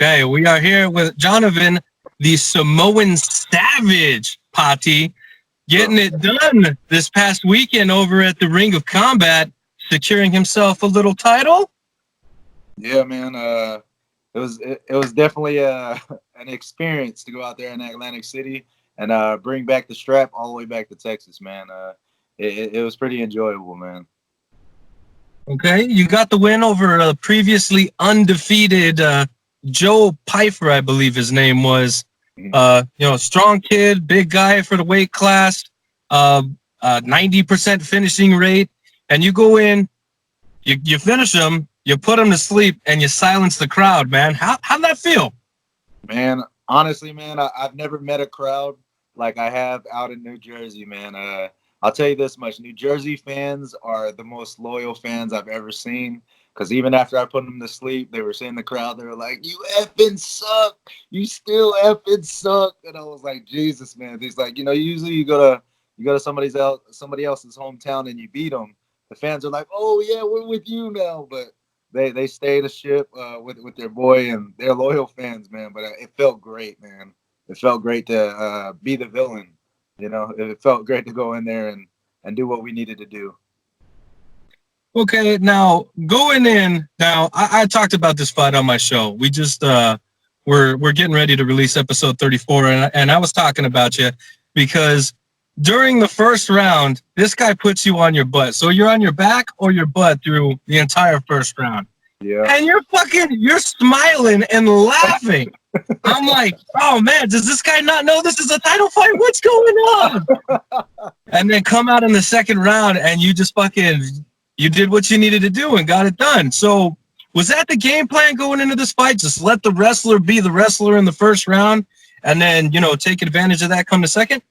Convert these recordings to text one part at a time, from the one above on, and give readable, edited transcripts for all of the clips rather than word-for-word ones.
Okay, we are here with Jhonoven, the Samoan Savage, Pati, getting it done this past weekend over at the Ring of Combat, securing himself a little title. Yeah, man. It was definitely an experience to go out there in Atlantic City and bring back the strap all the way back to Texas, man. It was pretty enjoyable, man. Okay, you got the win over a previously undefeated Joe Pyfer, I believe his name was. Strong kid, big guy for the weight class, 90% finishing rate, and you go in, you finish him, you put him to sleep, and you silence the crowd, man. How'd that feel? Man, honestly, man, I've never met a crowd like I have out in New Jersey, man. I'll tell you this much: New Jersey fans are the most loyal fans I've ever seen. Because even after I put them to sleep, they were seeing the crowd. They were like, "You effing suck! You still effing suck!" And I was like, "Jesus, man!" He's like, usually you go to somebody else's hometown and you beat them. The fans are like, "Oh yeah, we're with you now," but they stayed a ship with their boy, and they're loyal fans, man. But it felt great, man. It felt great to be the villain. It felt great to go in there and do what we needed to do. Okay, now going in. Now I talked about this fight on my show. We just we're getting ready to release episode 34, and I was talking about you because during the first round, this guy puts you on your butt. So you're on your back or your butt through the entire first round. Yeah. And you're smiling and laughing. I'm like, oh man, does this guy not know this is a title fight? What's going on? And then come out in the second round and you just you did what you needed to do and got it done. So was that the game plan going into this fight? Just let the wrestler be the wrestler in the first round and then, take advantage of that come the second?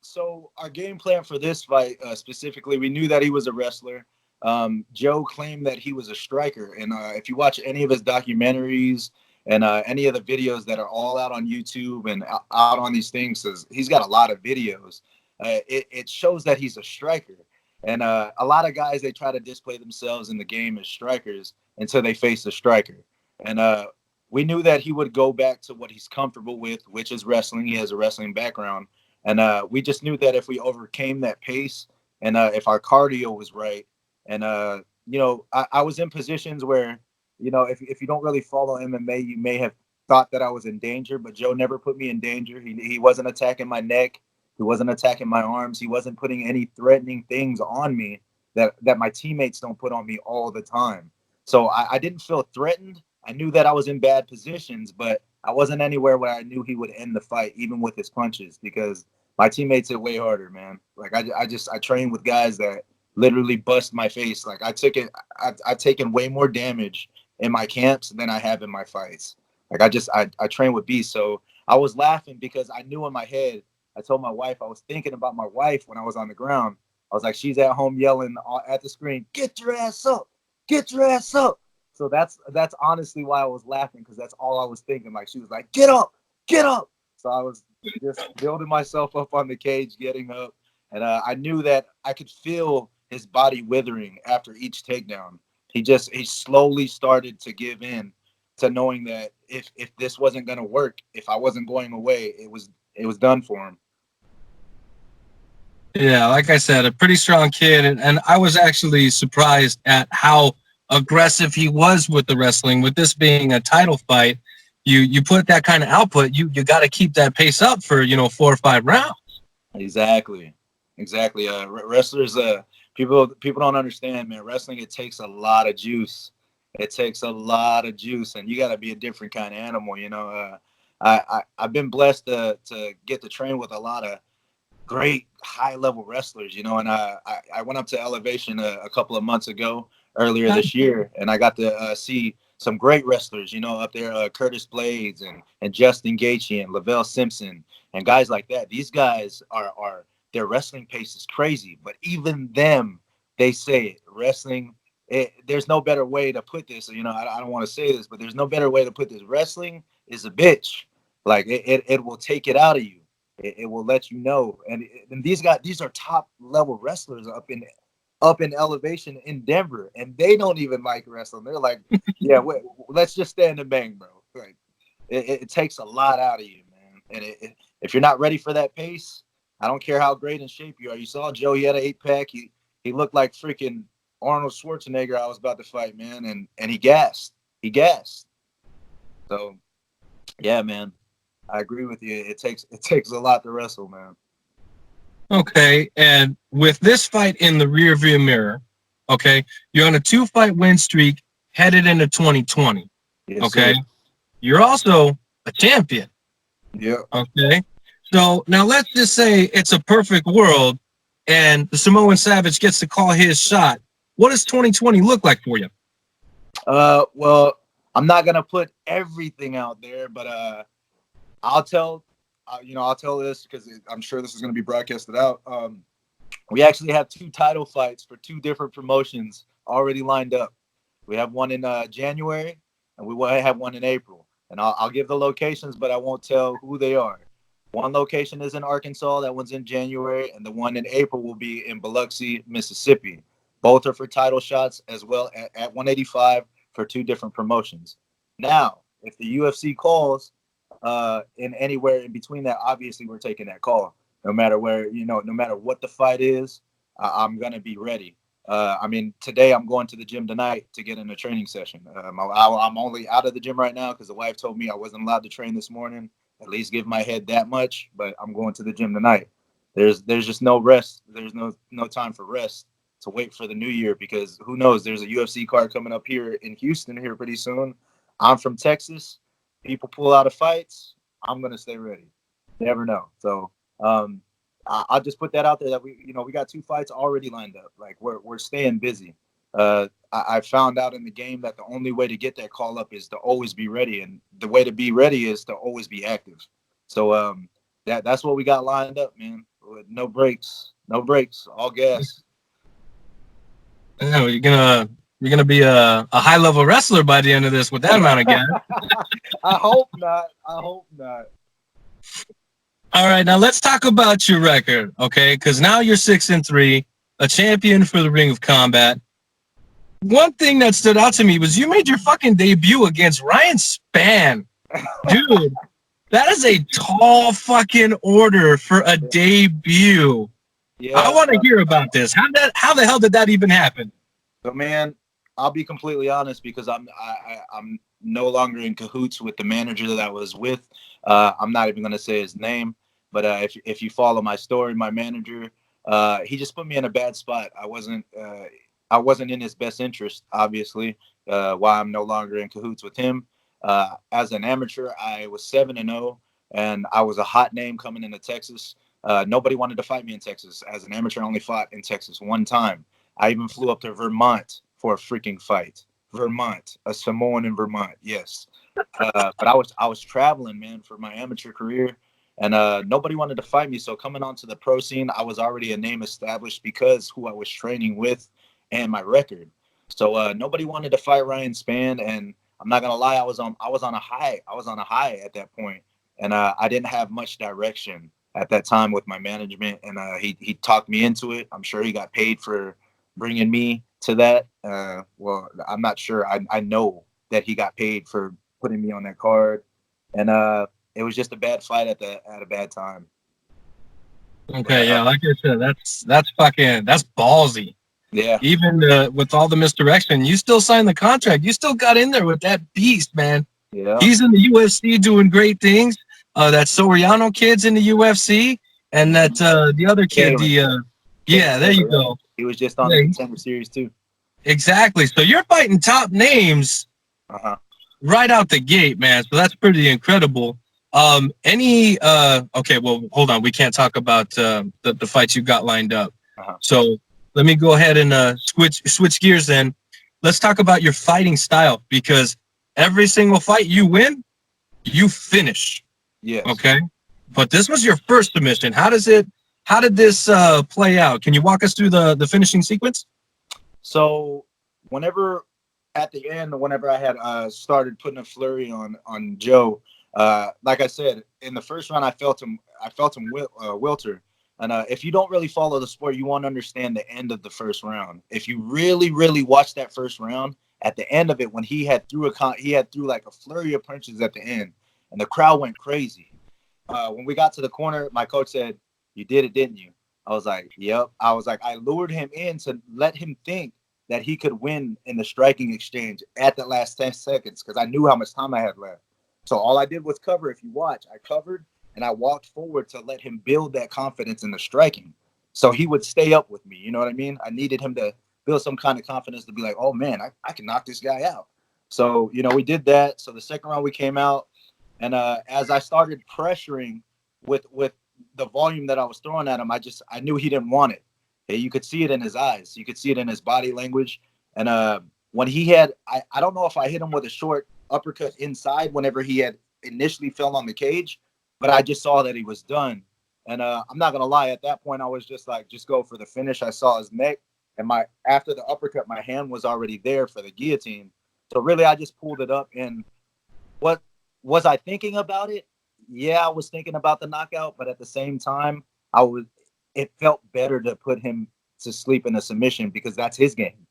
So our game plan for this fight specifically, we knew that he was a wrestler. Joe claimed that he was a striker. And if you watch any of his documentaries and any of the videos that are all out on YouTube and out on these things, he's got a lot of videos. It shows that he's a striker. And a lot of guys, they try to display themselves in the game as strikers until they face a striker. And we knew that he would go back to what he's comfortable with, which is wrestling. He has a wrestling background. And we just knew that if we overcame that pace and if our cardio was right, and I was in positions where, if you don't really follow MMA, you may have thought that I was in danger, but Joe never put me in danger. He wasn't attacking my neck. He wasn't attacking my arms. He wasn't putting any threatening things on me that my teammates don't put on me all the time. So I didn't feel threatened. I knew that I was in bad positions, but I wasn't anywhere where I knew he would end the fight, even with his punches, because my teammates hit way harder, man. Like I trained with guys that literally bust my face. Like I've taken way more damage in my camps than I have in my fights. Like I train with beasts. So I was laughing because I knew in my head, I told my wife, I was thinking about my wife when I was on the ground. I was like, she's at home yelling at the screen, "Get your ass up, get your ass up." So that's honestly why I was laughing, because that's all I was thinking. Like she was like, "Get up, get up." So I was just building myself up on the cage, getting up. And I knew that I could feel his body withering after each takedown. He slowly started to give in to knowing that if this wasn't going to work, if I wasn't going away, it was done for him. Yeah, like I said, a pretty strong kid. And I was actually surprised at how aggressive he was with the wrestling. With this being a title fight, you put that kind of output, you got to keep that pace up for, 4 or 5 rounds. Exactly. Wrestlers, people don't understand, man. Wrestling, it takes a lot of juice. It takes a lot of juice, and you got to be a different kind of animal. I've been blessed to get to train with a lot of great high level wrestlers, and I went up to Elevation a couple of months ago, earlier this year, and I got to see some great wrestlers, up there, Curtis Blades and Justin Gaethje and Lavelle Simpson and guys like that. These guys are their wrestling pace is crazy, but even them, they say it. Wrestling, there's no better way to put this. I don't want to say this, but there's no better way to put this. Wrestling is a bitch. Like it will take it out of you. It will let you know. And these guys, these are top level wrestlers up in up in elevation in Denver, and they don't even like wrestling. They're like, yeah, let's just stand and bang, bro. Like, it takes a lot out of you, man. And if you're not ready for that pace, I don't care how great in shape you are. You saw Joe; he had an 8-pack. He looked like freaking Arnold Schwarzenegger. I was about to fight, man, and he gassed. He gassed. So, yeah, man, I agree with you. It takes a lot to wrestle, man. Okay, and with this fight in the rearview mirror, okay, you're on a 2-fight win streak headed into 2020. Yes, okay, sir. you're also a champion. Yeah. Okay, so now let's just say it's a perfect world, and the Samoan Savage gets to call his shot. What does 2020 look like for you? Well, I'm not gonna put everything out there, but I'll tell. I'll tell this because I'm sure this is going to be broadcasted out. We actually have 2 title fights for 2 different promotions already lined up. We have one in January, and we have one in April. And I'll give the locations, but I won't tell who they are. One location is in Arkansas. That one's in January, and the one in April will be in Biloxi, Mississippi. Both are for title shots as well at 185 for 2 different promotions. Now, if the UFC calls, in anywhere in between that, obviously we're taking that call. No matter where, no matter what the fight is, I'm gonna be ready. I mean, today I'm going to the gym tonight to get in a training session. I'm only out of the gym right now because the wife told me I wasn't allowed to train this morning. At least give my head that much, but I'm going to the gym tonight. There's just no rest. There's no time for rest to wait for the new year because who knows? There's a UFC card coming up here in Houston here pretty soon. I'm from Texas. People pull out of fights, I'm gonna stay ready. Never know. So I'll just put that out there that we got 2 fights already lined up. Like we're staying busy. I found out in the game that the only way to get that call up is to always be ready, and the way to be ready is to always be active. So that's what we got lined up, man. With no breaks, all gas. You're gonna be a high level wrestler by the end of this with that amount of gas. I hope not. All right, now let's talk about your record, okay? Because now you're 6-3, a champion for the Ring of Combat. One thing that stood out to me was you made your fucking debut against Ryan Spann. Dude, that is a tall fucking order for a debut. Yeah, I want to hear about this. How the hell did that even happen? So, man, I'll be completely honest because I'm no longer in cahoots with the manager that I was with. I'm not even going to say his name, but if you follow my story, my manager, he just put me in a bad spot. I wasn't in his best interest, obviously, why I'm no longer in cahoots with him. As an amateur, I was 7-0, and I was a hot name coming into Texas. Nobody wanted to fight me in Texas. As an amateur, I only fought in Texas one time. I even flew up to Vermont for a freaking fight. Vermont, a Samoan in Vermont, yes. But I was traveling, man, for my amateur career, and nobody wanted to fight me. So coming onto the pro scene, I was already a name established because who I was training with and my record. So nobody wanted to fight Ryan Spann, and I'm not gonna lie, I was on a high. I was on a high at that point, and I didn't have much direction at that time with my management, and he talked me into it. I'm sure he got paid for bringing me to that. Well, I'm not sure. I know that he got paid for putting me on that card, and it was just a bad fight at a bad time. Okay, yeah, like I said, that's ballsy. Yeah. Even with all the misdirection, you still signed the contract. You still got in there with that beast, man. Yeah. He's in the UFC doing great things. That Soriano kid's in the UFC, and that the other kid, there you go. He was just on the Contender Series too. Exactly. So you're fighting top names right out the gate, man. So that's pretty incredible. Okay, well, hold on. We can't talk about the fights you got lined up. So let me go ahead and switch gears then. Let's talk about your fighting style, because every single fight you win, you finish. Yes. Okay. But this was your first submission. How did this play out? Can you walk us through the finishing sequence? So whenever I had started putting a flurry on Joe, like I said, in the first round, I felt him wilter. And if you don't really follow the sport, you won't understand the end of the first round. If you really, really watch that first round, at the end of it, when he had threw like a flurry of punches at the end, and the crowd went crazy. When we got to the corner, my coach said, "You did it, didn't you?" I was like, "Yep." I was like, I lured him in to let him think that he could win in the striking exchange at the last 10 seconds because I knew how much time I had left. So all I did was cover. If you watch, I covered and I walked forward to let him build that confidence in the striking. So he would stay up with me. You know what I mean? I needed him to build some kind of confidence to be like, oh man, I can knock this guy out. So, we did that. So the second round we came out, and as I started pressuring with the volume that I was throwing at him, I knew he didn't want it. You could see it in his eyes. You could see it in his body language. And when he had, I don't know if I hit him with a short uppercut inside whenever he had initially fell on the cage, but I just saw that he was done. And I'm not gonna lie, at that point I was just like, just go for the finish. I saw his neck, and after the uppercut, my hand was already there for the guillotine. So really, I just pulled it up. And what was I thinking about it? Yeah, I was thinking about the knockout, but at the same time, it felt better to put him to sleep in a submission because that's his game.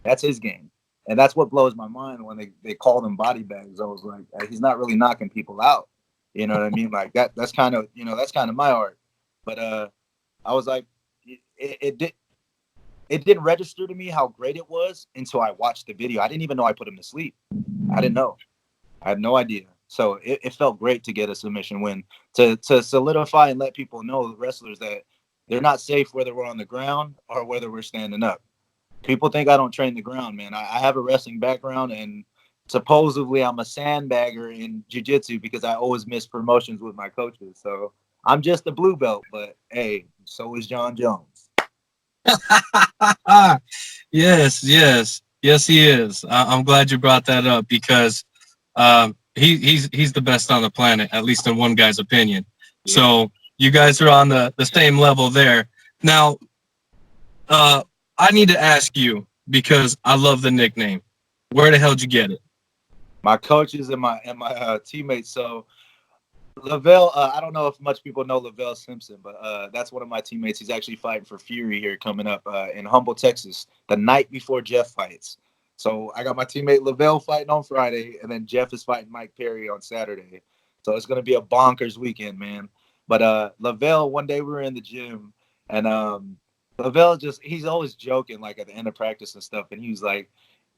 That's his game. And that's what blows my mind when they call them body bags. I was like, he's not really knocking people out. You know what I mean? Like that's kind of my art. But I was like, it didn't register to me how great it was until I watched the video. I didn't even know I put him to sleep. I didn't know. I had no idea. So it felt great to get a submission win, to solidify and let people know, the wrestlers, that they're not safe whether we're on the ground or whether we're standing up. People think I don't train the ground, man. I have a wrestling background, and supposedly I'm a sandbagger in jiu-jitsu because I always miss promotions with my coaches. So I'm just a blue belt, but hey, so is John Jones. Yes, he is. I'm glad you brought that up because he's the best on the planet, at least in one guy's opinion. Yeah. So you guys are on the same level there. Now, I need to ask you, because I love the nickname. Where the hell did you get it? My coaches and my teammates. So Lavelle, I don't know if much people know Lavelle Simpson, but that's one of my teammates. He's actually fighting for Fury here coming up in Humble, Texas, the night before Jeff fights. So I got my teammate Lavelle fighting on Friday, and then Jeff is fighting Mike Perry on Saturday. So it's going to be a bonkers weekend, man. But Lavelle, one day we were in the gym, and Lavelle he's always joking, like at the end of practice and stuff, and he was like,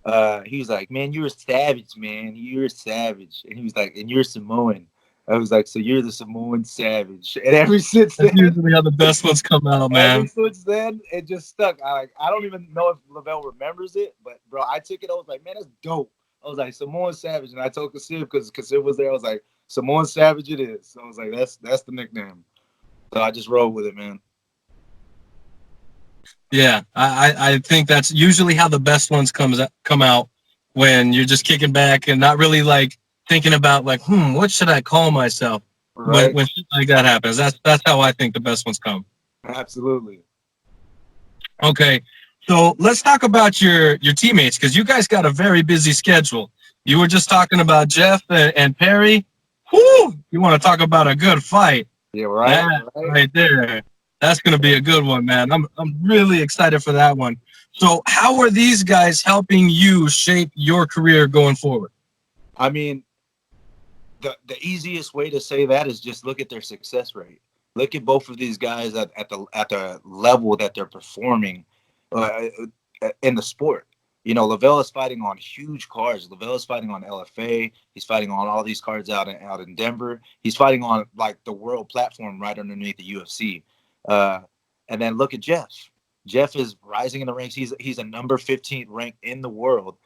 man, you're a savage, man. You're a savage. And he was like, and you're Samoan. I was like, so you're the Samoan Savage. And ever since then, that's usually how the best ones come out, man. Ever since then, it just stuck. I don't even know if Lavelle remembers it, but bro, I took it. I was like, man, that's dope. I was like, Samoan Savage, and I told Kasib because Kasib was there. I was like, Samoan Savage, it is. So I was like, that's the nickname. So I just rolled with it, man. Yeah, I think that's usually how the best ones come out, when you're just kicking back and not really like thinking about like, what should I call myself? Right. When shit like that happens, that's how I think the best ones come. Absolutely. Okay, so let's talk about your teammates, because you guys got a very busy schedule. You were just talking about Jeff and Perry. Whoo! You want to talk about a good fight? Yeah, right. Right there. That's going to be a good one, man. I'm really excited for that one. So how are these guys helping you shape your career going forward? I mean, the easiest way to say that is just look at their success rate. Look at both of these guys at the level that they're performing in the sport. Lavelle is fighting on huge cards. Lavelle is fighting on LFA. He's fighting on all these cards out in Denver. He's fighting on like the world platform right underneath the UFC. And then look at Jeff. Jeff is rising in the ranks. He's a number 15 ranked in the world,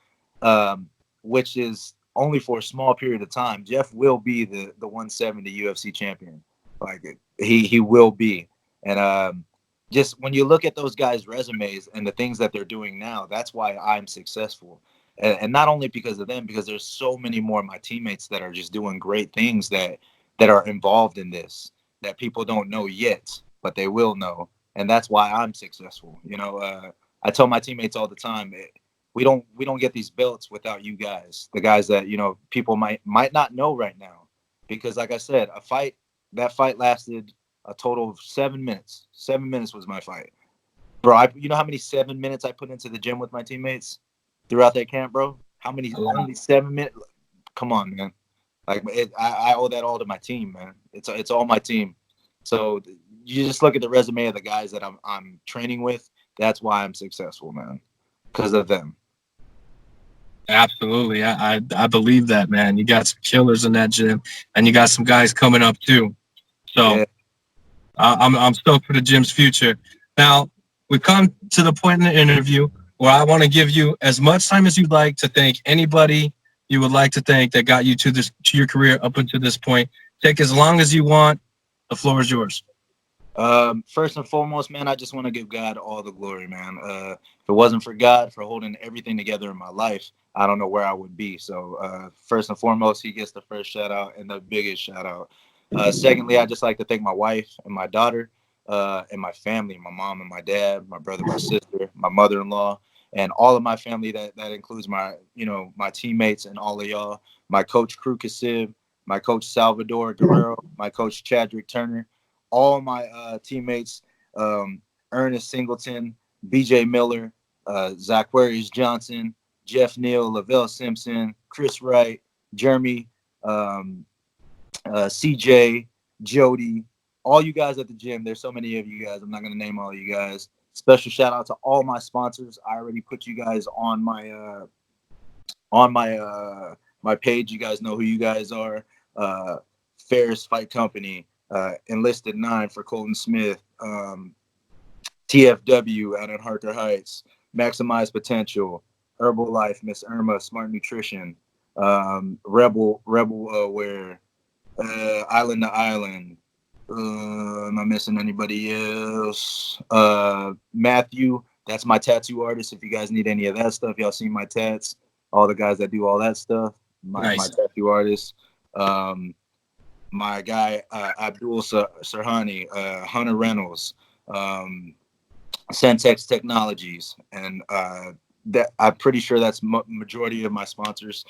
which is only for a small period of time. Jeff will be the 170 UFC champion. Like he will be. And just when you look at those guys' resumes and the things that they're doing now, that's why I'm successful. And not only because of them, because there's so many more of my teammates that are just doing great things that are involved in this that people don't know yet, but they will know. And that's why I'm successful. I tell my teammates all the time, we don't get these belts without you guys, the guys that, people might not know right now. Because like I said, that fight lasted a total of 7 minutes. 7 minutes was my fight. Bro, you know how many 7 minutes I put into the gym with my teammates throughout that camp, bro? How many? Only 7 minutes? Come on, man. Like, I owe that all to my team, man. It's all my team. So you just look at the resume of the guys that I'm training with. That's why I'm successful, man, because of them. Absolutely. I believe that, man. You got some killers in that gym, and you got some guys coming up too. So yeah. I'm stoked for the gym's future. Now, we've come to the point in the interview where I want to give you as much time as you'd like to thank anybody you would like to thank that got you to your career up until this point. Take as long as you want. The floor is yours. First and foremost, man, I just want to give God all the glory, man. If it wasn't for God for holding everything together in my life, I don't know where I would be. So first and foremost, he gets the first shout out and the biggest shout out. Secondly, I just like to thank my wife and my daughter and my family, my mom and my dad, my brother, my sister, my mother-in-law, and all of my family. That includes my teammates and all of y'all, my coach Crew Kasib, my coach Salvador Guerrero, my coach Chadrick Turner, all my teammates, Ernest Singleton, BJ Miller, Zacharias Johnson, Jeff Neal, Lavelle Simpson, Chris Wright, Jeremy, CJ, Jody, all you guys at the gym. There's so many of you guys. I'm not going to name all you guys. Special shout out to all my sponsors. I already put you guys on my page. You guys know who you guys are. Ferris Fight Company, Enlisted 9 for Colton Smith, TFW out in Harker Heights, Maximize Potential, Herbalife, Miss Irma, Smart Nutrition, Rebel Wear, Island to Island. Am I missing anybody else? Matthew, that's my tattoo artist. If you guys need any of that stuff, y'all seen my tats. All the guys that do all that stuff, my tattoo artist. My guy Abdul Serhani, Hunter Reynolds, Sentex Technologies, and that I'm pretty sure that's majority of my sponsors.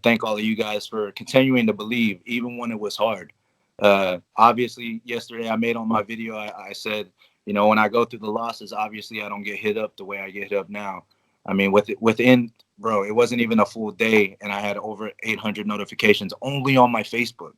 Thank all of you guys for continuing to believe, even when it was hard. Obviously, yesterday I made on my video, I said, when I go through the losses, obviously I don't get hit up the way I get hit up now. I mean, within, bro, it wasn't even a full day, and I had over 800 notifications only on my Facebook.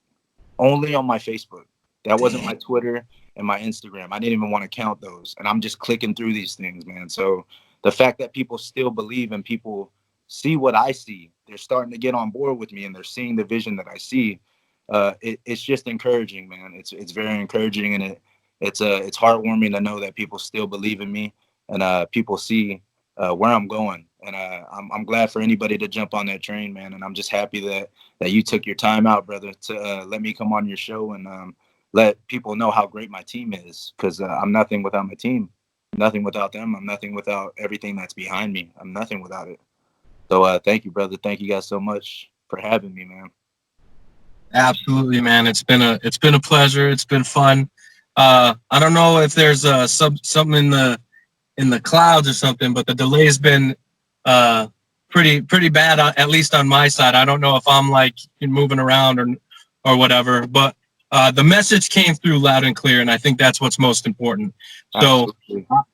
Only on my Facebook. That wasn't my Twitter and my Instagram. I didn't even want to count those. And I'm just clicking through these things, man. So the fact that people still believe and people see what I see, they're starting to get on board with me and they're seeing the vision that I see. It's just encouraging, man. It's very encouraging, and it's heartwarming to know that people still believe in me and people see where I'm going. And I'm glad for anybody to jump on that train, man. And I'm just happy that you took your time out, brother, to let me come on your show and let people know how great my team is. Because I'm nothing without my team. Nothing without them. I'm nothing without everything that's behind me. I'm nothing without it. So thank you, brother. Thank you guys so much for having me, man. Absolutely, man. It's been a pleasure. It's been fun. I don't know if there's something in the clouds or something, but the delay's been pretty bad, at least on my side. I don't know if I'm like moving around or whatever, but the message came through loud and clear, and I think that's what's most important. So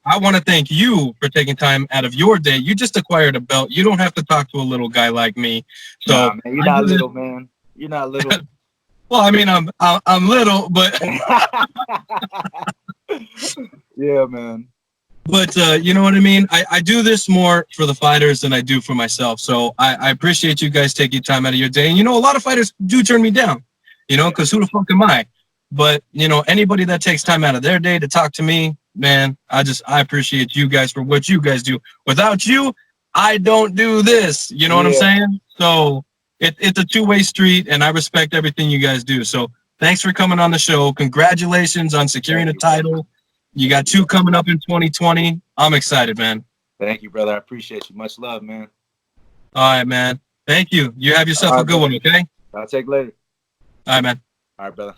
I want to thank you for taking time out of your day. You just acquired a belt. You don't have to talk to a little guy like me. So nah, man, you're not little, man. You're not little. Well, I mean, I'm little, but yeah, man. But you know what I mean? I do this more for the fighters than I do for myself. So I appreciate you guys taking time out of your day. And, a lot of fighters do turn me down, because who the fuck am I? But, anybody that takes time out of their day to talk to me, man, I appreciate you guys for what you guys do. Without you, I don't do this. You know what I'm saying? So it's a two-way street, and I respect everything you guys do. So thanks for coming on the show. Congratulations on securing a title. You got 2 coming up in 2020. I'm excited, man. Thank you, brother. I appreciate you. Much love, man. All right, man. Thank you. You have yourself a good one, okay? I'll take later. All right, man. All right, brother.